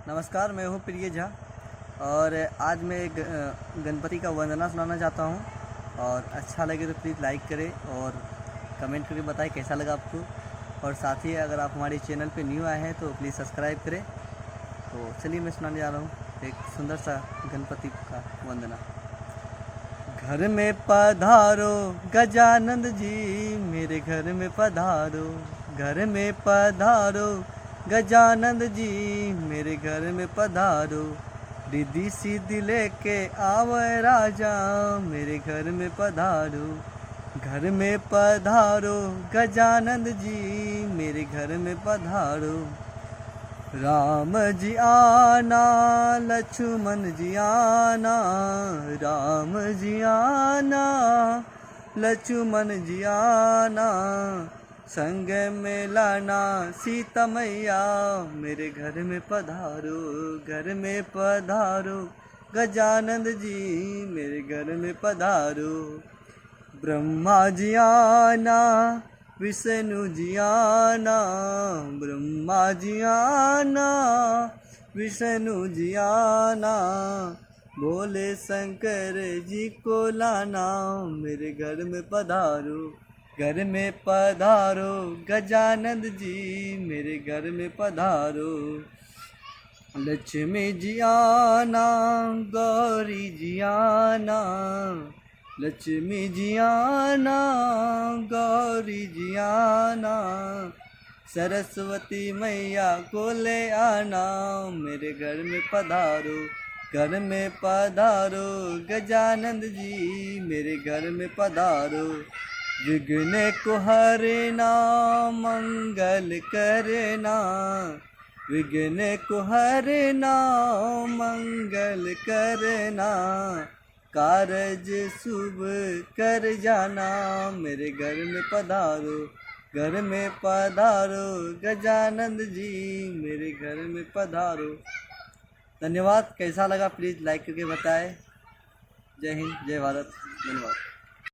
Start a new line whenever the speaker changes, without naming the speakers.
नमस्कार, मैं हूँ प्रिय झा और आज मैं गणपति का वंदना सुनाना चाहता हूँ। और अच्छा लगे तो प्लीज़ लाइक करें और कमेंट करके बताएं कैसा लगा आपको। और साथ ही अगर आप हमारे चैनल पे न्यू आए हैं तो प्लीज़ सब्सक्राइब करें। तो चलिए मैं सुनाने जा रहा हूँ एक सुंदर सा गणपति का वंदना। घर में पधारो गजानंद जी, मेरे घर में पधारो। घर में पधारो गजानंद जी, मेरे घर में पधारो। रिद्धि सिद्धि लेके आवे राजा, मेरे घर में पधारो। घर में पधारो गजानंद जी, मेरे घर में पधारो। राम जी आना, लक्ष्मण जी आना। राम जी आना, लक्ष्मण जी आना। संग में लाना सीता मैया, मेरे घर में पधारो। घर में पधारो गजानंद जी, मेरे घर में पधारो। ब्रह्मा जी आना, विष्णु जी आना। ब्रह्मा जी आना, विष्णु जी आना। भोले शंकर जी को लाना, मेरे घर में पधारो। घर में पधारो गजानंद जी, मेरे घर में पधारो। लक्ष्मी जी आना, गौरी जी आना। लक्ष्मी जी आना, गौरी जी आना। सरस्वती मैया को ले आना, मेरे घर में पधारो। घर में पधारो गजानंद जी, मेरे घर में पधारो। विघ्न को हरना, मंगल करना। विघ्न को हरना, मंगल करना। कारज शुभ कर जाना, मेरे घर में पधारो। घर में पधारो गजानंद जी, मेरे घर में पधारो। धन्यवाद। कैसा लगा प्लीज़ लाइक करके बताएं। जय हिंद, जय भारत। धन्यवाद।